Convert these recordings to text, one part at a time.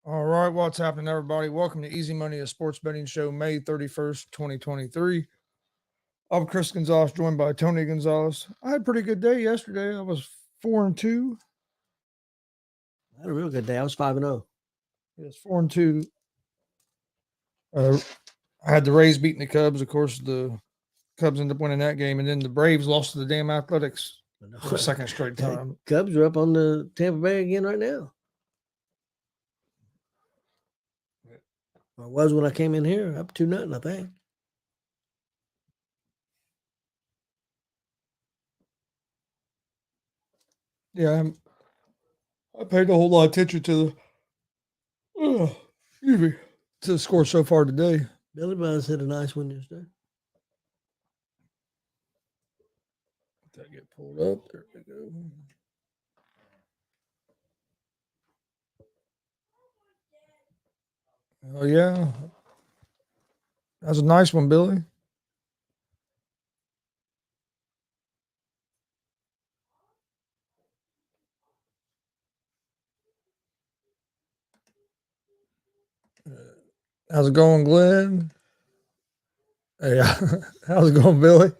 All right, what's happening, everybody? Welcome to Easy Money, a sports betting show, May 31st, 2023. I'm Chris Gonzalez, joined by Tony Gonzalez. I had a pretty good day yesterday. I was 4-2. I had a real good day. I was 5-0. Yes, 4-2. I had the Rays beating the Cubs. Of course, the Cubs ended up winning that game, and then the Braves lost to the damn Athletics for a second straight time. Cubs are up on the Tampa Bay again right now. Or was when I came in here, up 2-0, I think. Yeah, I paid a whole lot of attention to the score so far today. Billy Buzz hit a nice one yesterday. Let that get pulled up. There we go. Oh, yeah. That's a nice one, Billy. How's it going, Glenn? Yeah. How's it going, Billy?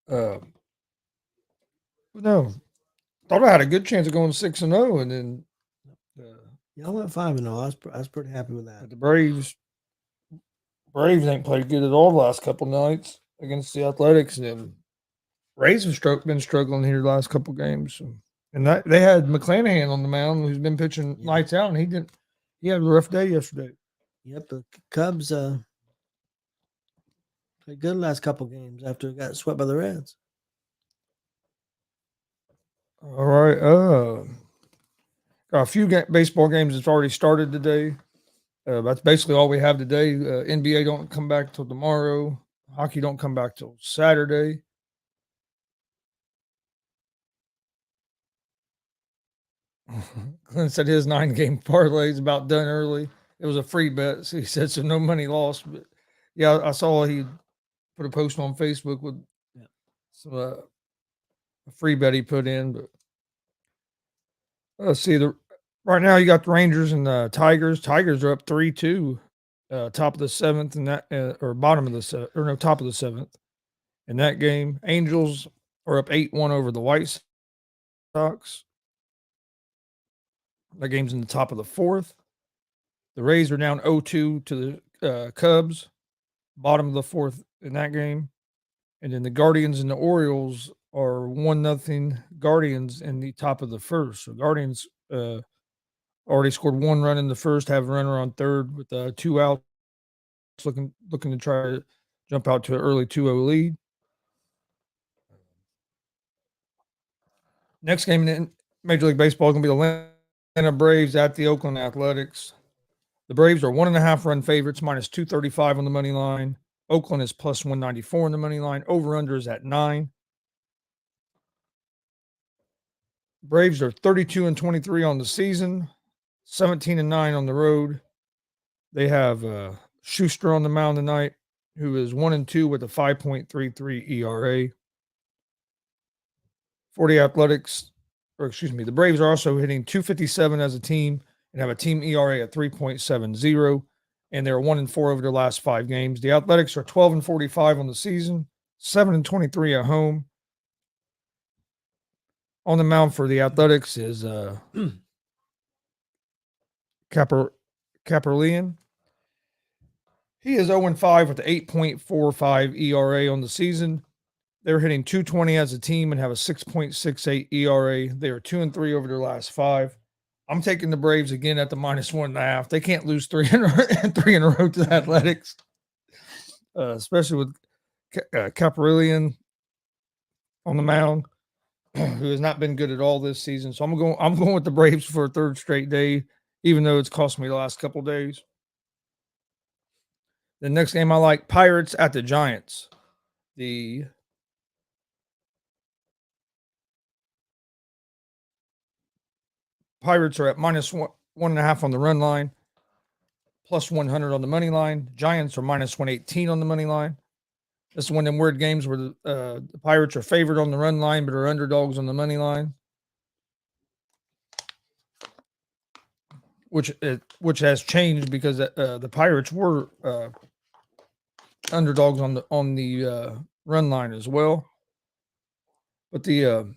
No. Thought I had a good chance of going 6-0, and then Y'all went 5-0. I was pretty happy with that. the Braves ain't played good at all the last couple nights against the Athletics, and Rays have been struggling here the last couple games. And they had McClanahan on the mound, who's been pitching lights out, and he had a rough day yesterday. Yep, the Cubs played good last couple games after it got swept by the Reds. All right. Got a few baseball games that's already started today. That's basically all we have today. NBA don't come back till tomorrow. Hockey don't come back till Saturday. Glenn said his 9-game parlay is about done early. It was a free bet, so he said, so no money lost. But yeah, I saw he put a post on Facebook with some a free bet he put in. But let's see, right now you got the Rangers and the Tigers. Tigers are up 3-2, top of the seventh, and that or bottom of the top of the seventh in that game. Angels are up 8-1 over the White Sox. That game's in the top of the fourth. The Rays are down 0-2 to the Cubs, bottom of the fourth in that game. And then the Guardians and the Orioles are 1-0 Guardians in the top of the first. So Guardians already scored one run in the first, have a runner on third with 2 outs, looking to try to jump out to an early 2-0 lead. Next game in Major League Baseball is going to be the Atlanta Braves at the Oakland Athletics. The Braves are 1.5 run favorites, minus 235 on the money line. Oakland is plus 194 on the money line. Over-under is at 9. Braves are 32-23 on the season, 17-9 on the road. They have Schuster on the mound tonight, who is 1-2 with a 5.33 ERA. The Braves are also hitting 257 as a team and have a team ERA at 3.70, and they're 1-4 over their last 5 games. The Athletics are 12-45 on the season, 7-23 at home. On the mound for the Athletics is Caperlian. He is 0-5 with an 8.45 ERA on the season. They're hitting 220 as a team and have a 6.68 ERA. They are 2-3 over their last 5. I'm taking the Braves again at the minus 1.5. They can't lose 3 in a row to the Athletics, especially with Caperlian on the mound, who has not been good at all this season. So I'm going with the Braves for a third straight day, even though it's cost me the last couple days. The next game I like, Pirates at the Giants. The Pirates are at minus 1.5 on the run line, plus 100 on the money line. Giants are minus 118 on the money line. This is one of them weird games where the Pirates are favored on the run line but are underdogs on the money line. which has changed because the Pirates were underdogs on the run line as well. But the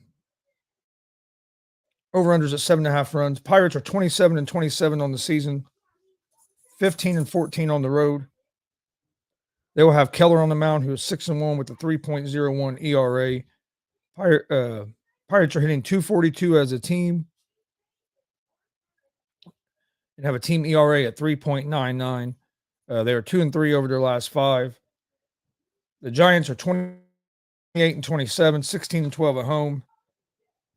over-unders at 7.5 runs. Pirates are 27-27 on the season, 15-14 on the road. They will have Keller on the mound, who is 6-1 with a 3.01 ERA. Pirates are hitting 242 as a team and have a team ERA at 3.99. They are 2-3 over their last 5. The Giants are 28-27, 16-12 at home.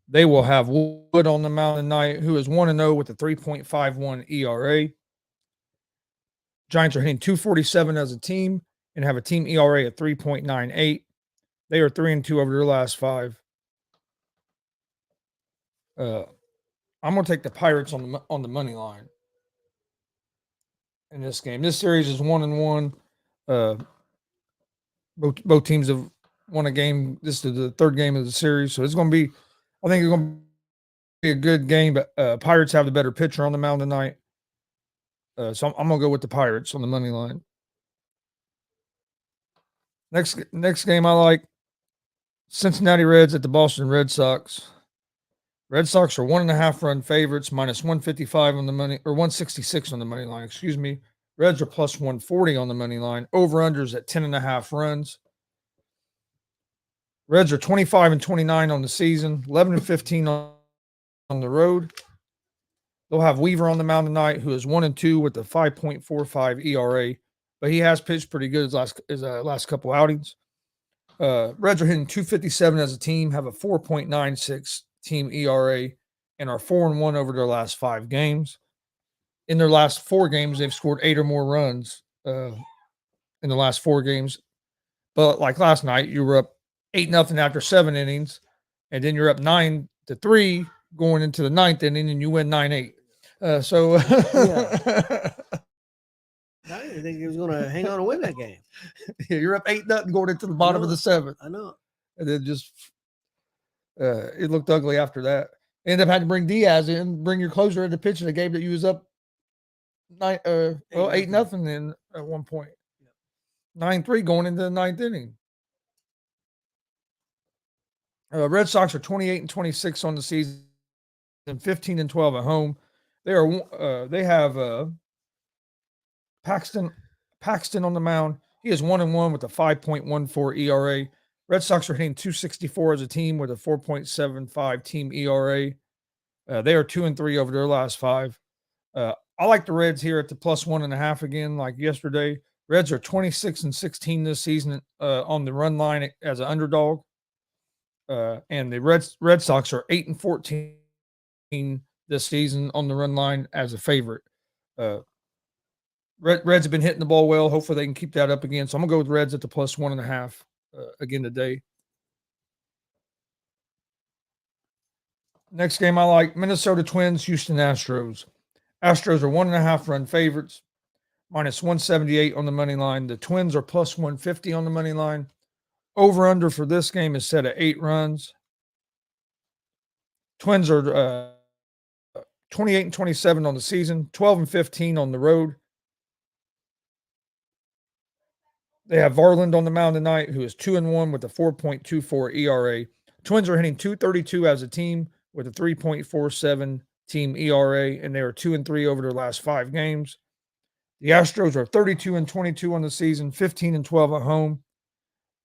They will have Wood on the mound tonight, who is 1-0 with a 3.51 ERA. Giants are hitting 247 as a team and have a team ERA at 3.98. They are 3-2 over their last 5. I'm going to take the Pirates on the money line in this game. This series is 1-1. Both teams have won a game. This is the third game of the series, so it's going to be. I think it's going to be a good game. But Pirates have the better pitcher on the mound tonight, so I'm going to go with the Pirates on the money line. Next game I like, Cincinnati Reds at the Boston Red Sox. Red Sox are 1.5 run favorites, minus 155 on the money, or 166 on the money line. Excuse me. Reds are plus 140 on the money line. Over-unders at 10.5 runs. Reds are 25-29 on the season, 11-15 on the road. They'll have Weaver on the mound tonight, who is 1-2 with a 5.45 ERA, but he has pitched pretty good his last couple outings. Reds are hitting 257 as a team, have a 4.96 team ERA, and are 4-1 over their last 5 games. In their last 4 games, they've scored 8 or more runs in the last 4 games. But like last night, you were up 8-0 after 7 innings, and then you're up 9-3 going into the 9th inning, and you win 9-8. Yeah. I didn't think he was going to hang on and win that game. Yeah, you're up 8-0 going into the bottom of the 7th. I know. And then just it looked ugly after that. Ended up having to bring Diaz in, bring your closer into pitch in a game that you was up 8-0 then at one point. 9-3 going into the 9th inning. Red Sox are 28-26 on the season, and 15-12 at home. They have Paxton on the mound. He is 1-1 with a 5.14 ERA. Red Sox are hitting 264 as a team with a 4.75 team ERA. They are 2-3 over their last 5. I like the Reds here at the plus 1.5 again, like yesterday. Reds are 26-16 this season on the run line as an underdog. And the Red Sox are 8-14 this season on the run line as a favorite. Reds have been hitting the ball well. Hopefully they can keep that up again. So I'm going to go with Reds at the plus 1.5 again today. Next game I like, Minnesota Twins, Houston Astros. Astros are 1.5 run favorites, minus 178 on the money line. The Twins are plus 150 on the money line. Over-under for this game is set at 8 runs. Twins are 28-27 on the season, 12-15 on the road. They have Varland on the mound tonight, who is 2-1 with a 4.24 ERA. Twins are hitting 232 as a team with a 3.47 team ERA, and they are 2-3 over their last 5 games. The Astros are 32-22 on the season, 15-12 at home.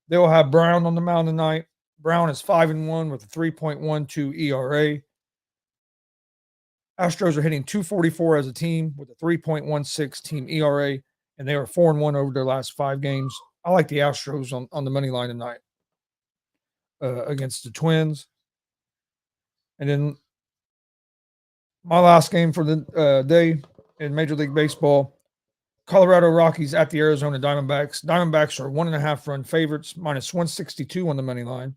They will have Brown on the mound tonight. Brown is 5-1 with a 3.12 ERA. Astros are hitting 244 as a team with a 3.16 team ERA, and they are 4-1 over their last 5 games. I like the Astros on the money line tonight against the Twins. And then my last game for the day in Major League Baseball, Colorado Rockies at the Arizona Diamondbacks. Diamondbacks are 1.5 run favorites, minus 162 on the money line.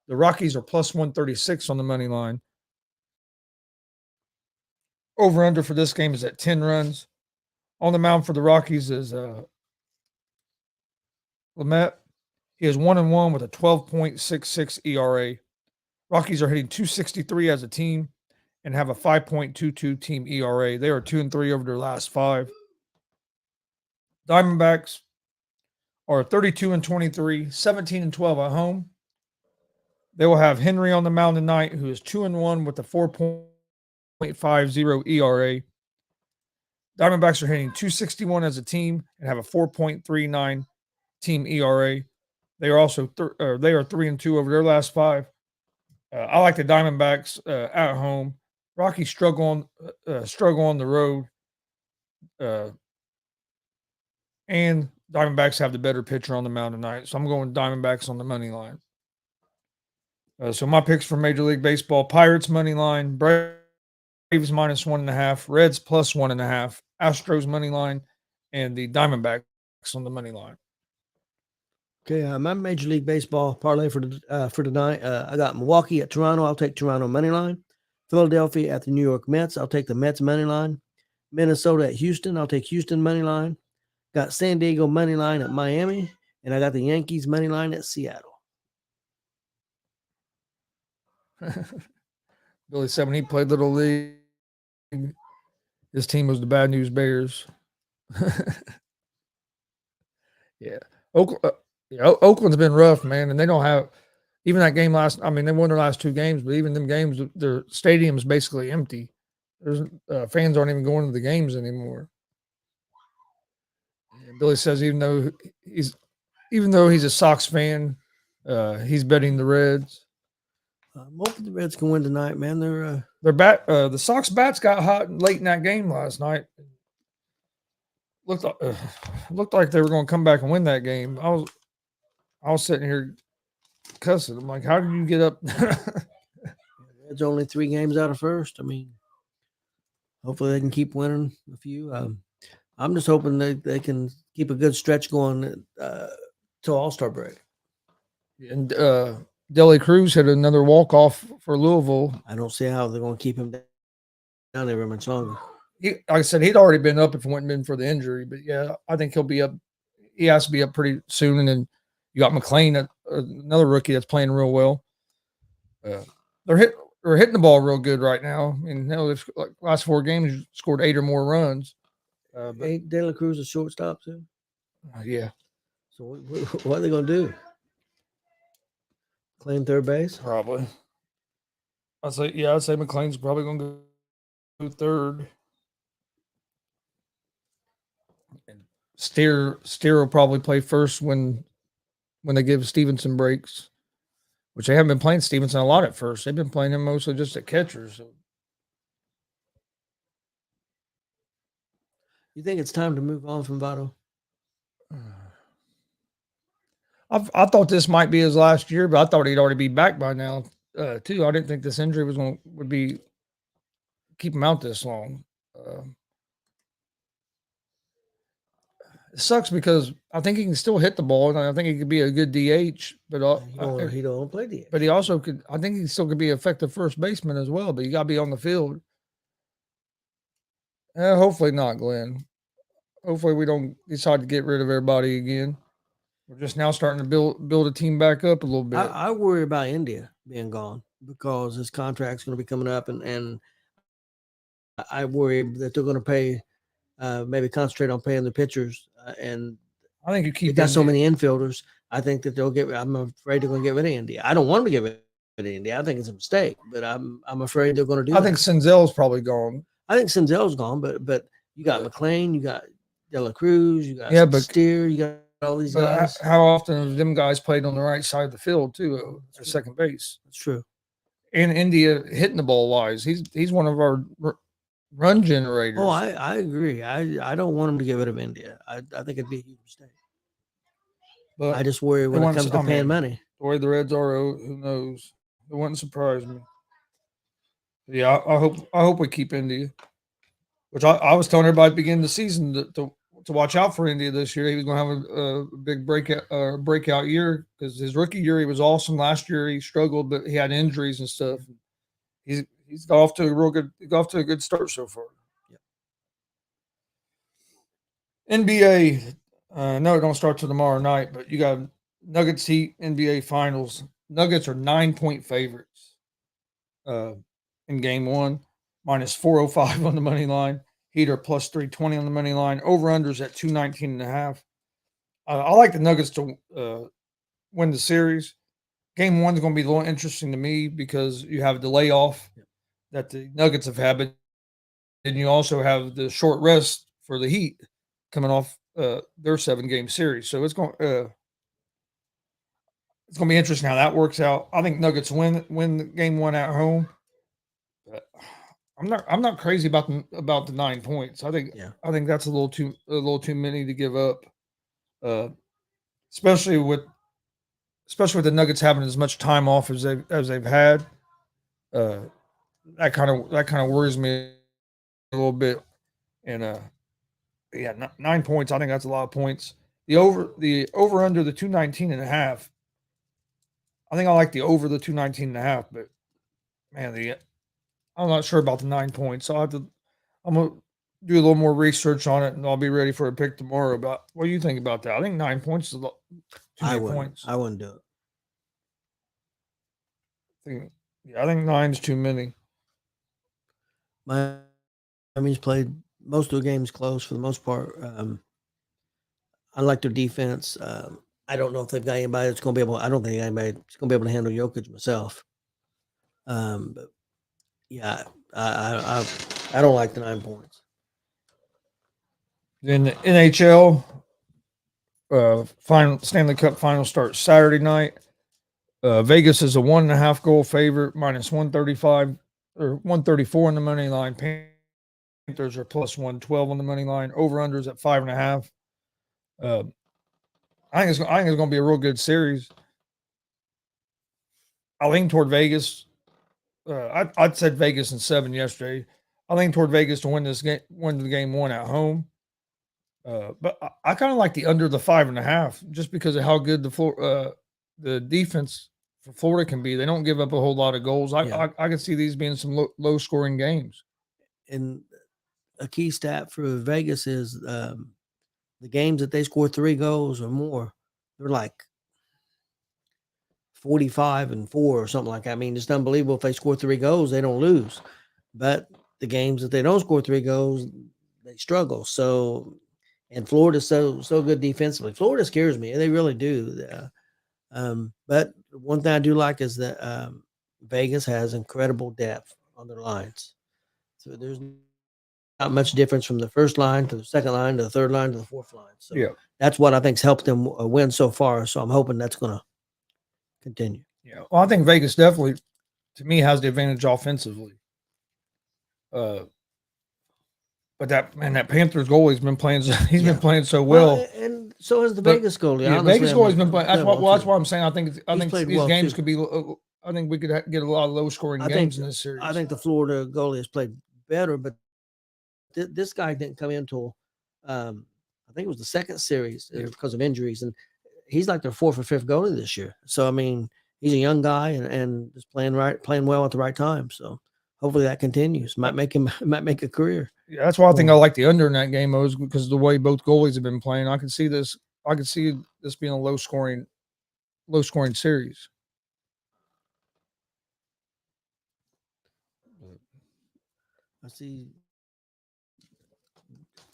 The Rockies are plus 136 on the money line. Over-under for this game is at 10 runs. On the mound for the Rockies is Lamet. He is 1-1 with a 12.66 ERA. Rockies are hitting 263 as a team and have a 5.22 team ERA. They are 2-3 over their last 5. Diamondbacks are 32-23, 17-12 at home. They will have Henry on the mound tonight, who is 2-1 with a 4.50 ERA. Diamondbacks are hitting 261 as a team and have a 4.39 team ERA. They are also 3-2 over their last 5. I like the Diamondbacks at home. Rockies struggle on the road, and Diamondbacks have the better pitcher on the mound tonight. So I'm going Diamondbacks on the money line. So my picks for Major League Baseball: Pirates money line, Braves -1.5, Reds +1.5, Astros money line, and the Diamondbacks on the money line. Okay, my Major League Baseball parlay for tonight. I got Milwaukee at Toronto. I'll take Toronto money line. Philadelphia at the New York Mets. I'll take the Mets money line. Minnesota at Houston. I'll take Houston money line. Got San Diego money line at Miami, and I got the Yankees money line at Seattle. Billy said when he played Little League, his team was the Bad News Bears. Yeah. Oakland's been rough, man, and they don't have even that game last. I mean, they won their last 2 games, but even them games, their stadium's basically empty. There's fans aren't even going to the games anymore. And Billy says even though he's a Sox fan, he's betting the Reds. I'm hoping the Reds can win tonight, man. The Sox bats got hot late in that game last night. Looked like they were going to come back and win that game. I was sitting here cussing. I'm like, how did you get up? Reds only 3 games out of first. I mean, hopefully they can keep winning a few. I'm just hoping they can keep a good stretch going till All-Star break. And Dele Cruz hit another walk-off for Louisville. I don't see how they're going to keep him down there very much longer. Like I said, he'd already been up if it wouldn't been for the injury. But, yeah, I think he'll be up. He has to be up pretty soon. And then you got McLean, another rookie that's playing real well. They're hitting the ball real good right now. I mean, like last 4 games, scored 8 or more runs. Ain't De La Cruz a shortstop too? Yeah. So what are they going to do? Claim third base? Probably. I'd say McLean's probably going to go third. And Steer will probably play first when they give Stevenson breaks, which they haven't been playing Stevenson a lot at first. They've been playing him mostly just at catcher. So. You think it's time to move on from Votto? I thought this might be his last year, but I thought he'd already be back by now too. I didn't think this injury would keep him out this long. It sucks because I think he can still hit the ball, and I think he could be a good DH. But he don't play DH. But he also could. I think he still could be an effective first baseman as well. But you got to be on the field. Hopefully not, Glenn. Hopefully we don't decide to get rid of everybody again. We're just now starting to build a team back up a little bit. I worry about India being gone because his contract's going to be coming up, and I worry that they're going to pay, maybe concentrate on paying the pitchers. And I think you keep. They got so many infielders. I think that I'm afraid they're going to get rid of India. I don't want them to get rid of India. I think it's a mistake, but I'm afraid they're going to do. I think Senzel's probably gone. I think Senzel's gone, but you got McLean, you got De La Cruz, you got Steer, you got all these guys. How often have them guys played on the right side of the field too, at second base? That's true. And India hitting the ball wise, he's one of our run generators. Oh, I agree. I don't want him to get rid of India. I think it'd be a huge mistake. But I just worry when it comes to paying money. The way the Reds are, who knows? It wouldn't surprise me. Yeah, I hope we keep India. Which I was telling everybody at the beginning of the season to watch out for India this year. He was going to have a big breakout year because his rookie year he was awesome. Last year he struggled, but he had injuries and stuff. He's got off to a good start so far. Yep. NBA, no, it don't start till tomorrow night, but you got Nuggets Heat NBA Finals. Nuggets are 9-point favorites in Game 1. minus 405 on the money line. Heater plus 320 on the money line. Over-unders at 219.5. I like the Nuggets to win the series. Game one's going to be a little interesting to me because you have the layoff that the Nuggets have had, but then you also have the short rest for the Heat coming off their 7-game series. So it's going to be interesting how that works out. I think Nuggets win game one at home. But I'm not crazy about the 9 points. I think that's a little too many to give up. Especially with the Nuggets having as much time off as they've had. That kind of worries me a little bit. And 9 points. I think that's a lot of points. The over under the 219.5. I think I like the over the 219.5, but man, I'm not sure about the 9 points. So I'm gonna do a little more research on it, and I'll be ready for a pick tomorrow. About what do you think about that? I think 9 points is a lot. Too many points. I wouldn't do it. I think 9's too many. Miami's played most of the games close for the most part. I like their defense. I don't know if they've got anybody that's going to be able. I don't think anybody's going to be able to handle Jokic myself. But yeah, I don't like the 9 points. Then the NHL final Stanley Cup final starts Saturday night. Vegas is a 1.5 goal favorite, minus 135 or 134 on the money line. Panthers are plus 112 on the money line. Over unders at 5.5. I think it's going to be a real good series. I lean toward Vegas. I'd said Vegas in 7 yesterday. I lean toward Vegas to win the game one at home. But I kind of like the under the 5.5 just because of how good the defense for Florida can be. They don't give up a whole lot of goals. I can see these being some low scoring games. And a key stat for Vegas is the games that they score 3 goals or more, they're like 45-4 or something like that. I mean, it's unbelievable. If they score 3 goals, they don't lose. But the games that they don't score 3 goals, they struggle. So, and Florida's so good defensively. Florida scares me. They really do. But one thing I do like is that Vegas has incredible depth on their lines. So there's not much difference from the first line to the second line to the third line to the fourth line. So that's what I think's helped them win so far. So I'm hoping that's going to continue. Yeah. Well, I think Vegas definitely, to me, has the advantage offensively. But that Panthers goalie's been playing. He's been playing so well, and so has the Vegas goalie. Yeah, Vegas goalie's been playing. That's why I'm saying I think these games could be. I think we could get a lot of low scoring games in this series. I think the Florida goalie has played better, but this guy didn't come in until I think it was the second series because of injuries, and he's like their 4th or 5th goalie this year. So I mean, he's a young guy and just playing well at the right time. So hopefully that continues. Might make a career. Yeah, that's why I think I like the under in that game, is because of the way both goalies have been playing. I could see this being a low scoring series. I see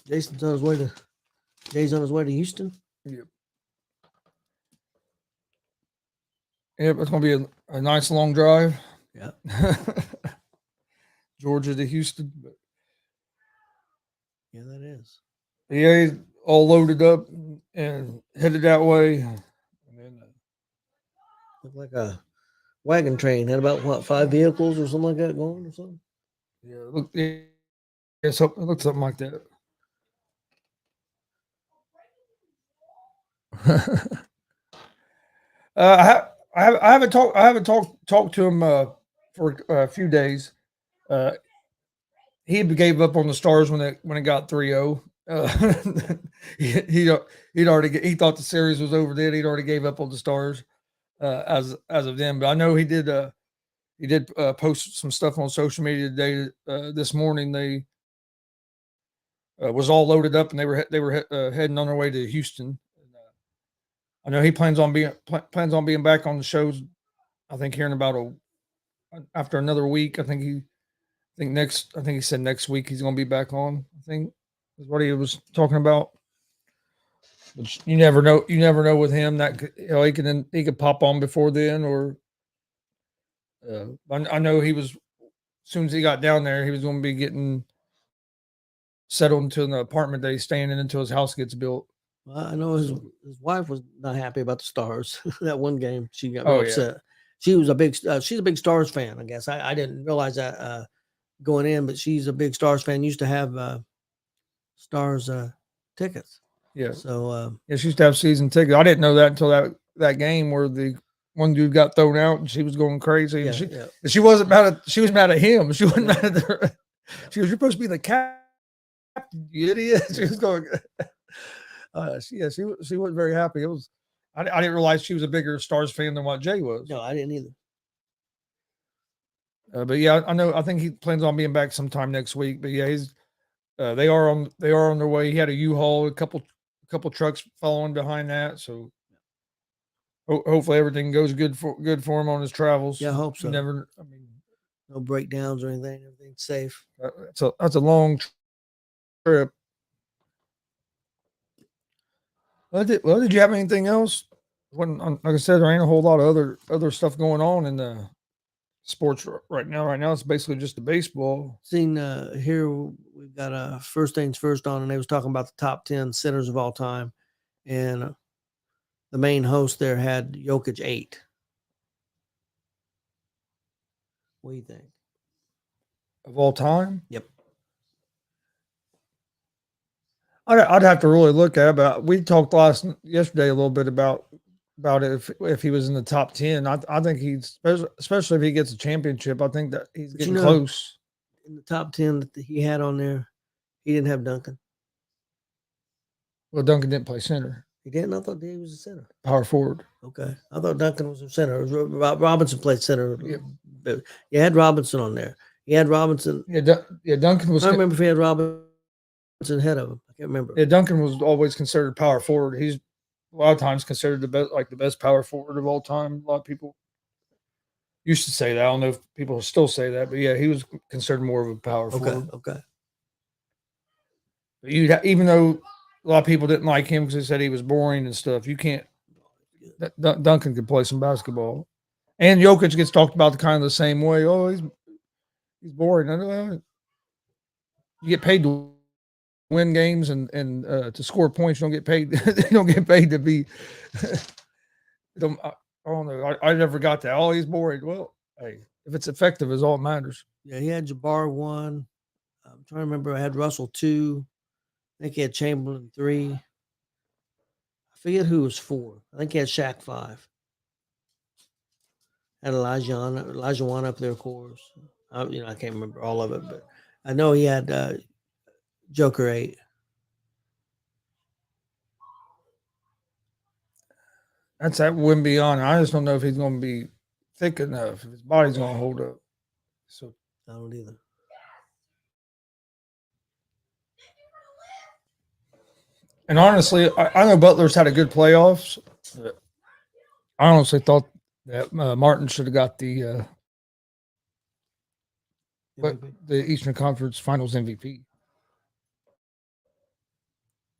Jay's on his way to Houston. Yep. It's going to be a nice long drive. Yeah. Georgia to Houston. Yeah, that is. Yeah, he's all loaded up and headed that way. And then, looked like a wagon train. Had about 5 vehicles or something like that going or something. Yeah, it looked something like that. I haven't talked to him for a few days. He gave up on the Stars when it got 3-0. He thought the series was over. Then he'd already gave up on the Stars as of then. But I know he did post some stuff on social media today. This morning they was all loaded up and they were heading on their way to Houston. I know he plans on being back on the shows. I think here in about after another week. I think I think he said next week he's going to be back on. I think is what he was talking about. But you never know. You never know with him that he could pop on before then, or I know he was. As soon as he got down there, he was going to be getting settled into an apartment that he's staying in until his house gets built. Well, I know his wife was not happy about the Stars that one game. She got Oh, real upset. She was she's a big Stars fan. I guess I didn't realize that going in, but she's a big Stars fan. Used to have Stars tickets. Yeah. So Yeah, she used to have season tickets. I didn't know that until that game where the one dude got thrown out and she was going crazy. And she wasn't mad at she was mad at him. She wasn't mad at the she was, "You're supposed to be the captain, you idiot." She was going she wasn't very happy. It was I didn't realize she was a bigger Stars fan than what Jay was. No, I didn't either. But yeah, I think he plans on being back sometime next week. But yeah, he's they are on their way. He had a U-Haul, a couple trucks following behind that. So hopefully everything goes good for him on his travels. Yeah, I hope so. No breakdowns or anything. Everything's safe. That's a long trip. Did you have anything else? Like I said, there ain't a whole lot of other stuff going on in the sports right now. Right now, it's basically just the baseball. Seen here we've got First Things First on, and they was talking about the top 10 centers of all time, and the main host there had Jokic 8. What do you think? Of all time? Yep. I'd have to really look at it, but we talked yesterday a little bit about it if he was in the top 10. I think he's, especially if he gets a championship, I think that he's getting close. In the top 10 that he had on there, he didn't have Duncan. Well, Duncan didn't play center. He didn't? I thought he was a center. Power forward. Okay. I thought Duncan was a center. Robinson played center. Yeah. You had Robinson on there. You had Robinson. Yeah, Duncan was. I don't remember if he had Robinson ahead of him. I can't remember. Yeah, Duncan was always considered power forward. He's a lot of times considered the best power forward of all time. A lot of people used to say that. I don't know if people still say that, but yeah, he was considered more of a power forward. Okay. But even though a lot of people didn't like him because they said he was boring and stuff, you can't. Duncan could play some basketball, and Jokic gets talked about kind of the same way. Oh, he's boring. I know. You get paid to win games and to score points. You don't get paid. You don't get paid to be. I don't know. I never got that. Oh, he's boring. Well, hey, if it's effective, is all that matters. Yeah, he had Jabbar 1. I'm trying to remember. I had Russell 2. I think he had Chamberlain 3. I forget who was 4. I think he had Shaq 5. Had Elijah 1 up there, of course. I can't remember all of it, but I know he had Joker 8. That's that Wimby on. I just don't know if he's going to be thick enough. If his body's going to hold up. So I don't either. And honestly, I know Butler's had a good playoffs. I honestly thought that Martin should have got the Eastern Conference Finals MVP.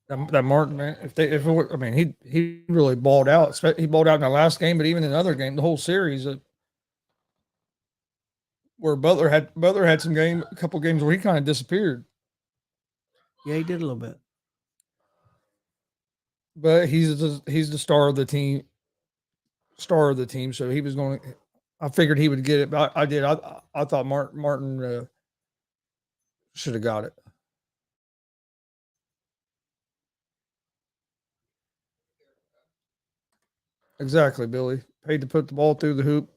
That Martin, man, he really balled out. He balled out in the last game, but even in the other game, the whole series, where Butler had a couple games where he kind of disappeared. Yeah, he did a little bit. But he's the star of the team. So he was going. I figured he would get it, but I did. I thought Martin should have got it. Exactly, Billy. Paid to put the ball through the hoop,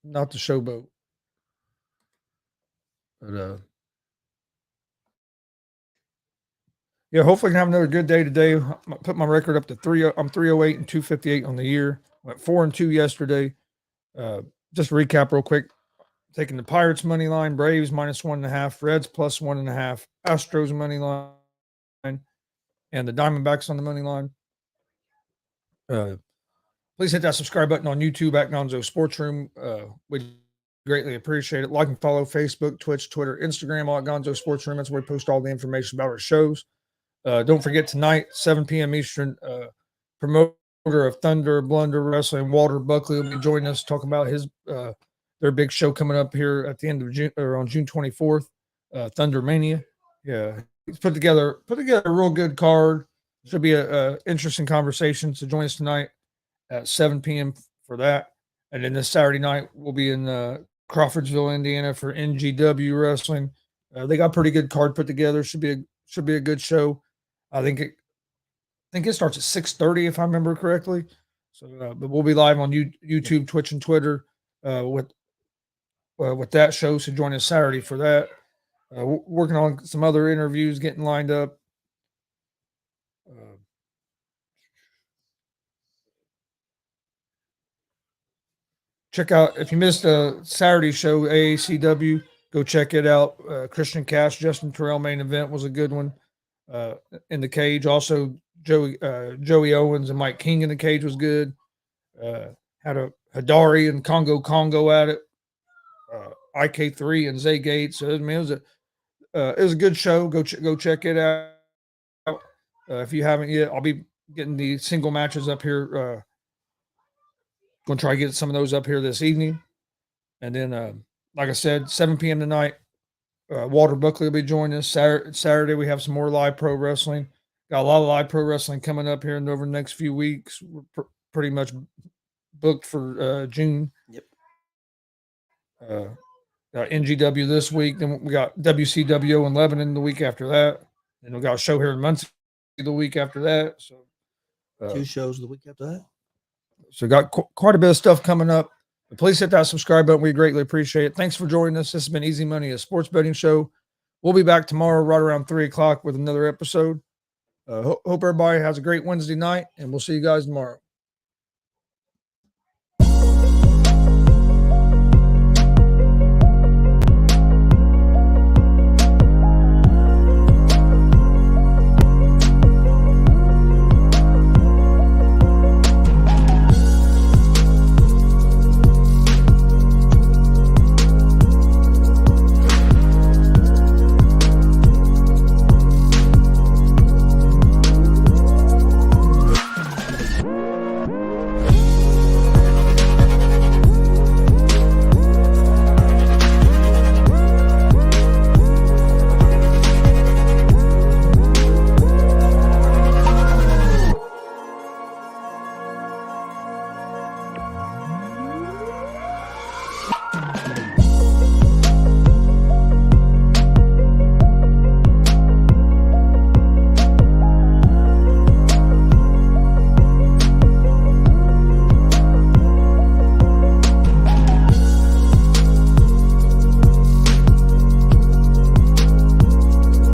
not the showboat. But yeah, hopefully I can have another good day today. I put my record up to 3. I'm 308 and 258 on the year. Went 4-2 yesterday. Just to recap real quick. Taking the Pirates money line, Braves -1.5, Reds +1.5, Astros money line, and the Diamondbacks on the money line. Please hit that subscribe button on YouTube at GonzoSportsRoom. We greatly appreciate it. Like and follow Facebook, Twitch, Twitter, Instagram, all at Gonzo Sports Room. That's where we post all the information about our shows. Don't forget tonight, 7 p.m. Eastern, promoter of Thunder Blunder Wrestling, Walter Buckley, will be joining us talking about his their big show coming up here at the end of June, or on June 24th, Thunder Mania. Yeah, he's put together a real good card. Should be a interesting conversation. So join us tonight at 7 p.m. for that. And then this Saturday night, we'll be in Crawfordsville, Indiana for NGW Wrestling. They got a pretty good card put together. Should be a good show. I think it starts at 6:30 if I remember correctly. So, but we'll be live on YouTube, Twitch, and Twitter with that show. So join us Saturday for that. Working on some other interviews, getting lined up. Check out, if you missed a Saturday show, AACW, go check it out. Christian Cash, Justin Terrell main event was a good one. In the cage, also Joey Owens and Mike King in the cage was good. Had a Hadari and Congo at it. IK3 and Zay Gates. So, I mean, it was a good show. Go check it out. If you haven't yet, I'll be getting the single matches up here. Going to try to get some of those up here this evening. And then, like I said, 7 p.m. tonight, Walter Buckley will be joining us. Saturday, we have some more live pro wrestling. Got a lot of live pro wrestling coming up here over the next few weeks. We're pretty much booked for June. Yep. NGW this week. Then we got WCWO in Lebanon the week after that. And we got a show here in Muncie the week after that. So 2 shows the week after that. So got quite a bit of stuff coming up. But please hit that subscribe button. We greatly appreciate it. Thanks for joining us. This has been Easy Money, a sports betting show. We'll be back tomorrow right around 3 o'clock with another episode. Hope everybody has a great Wednesday night, and we'll see you guys tomorrow.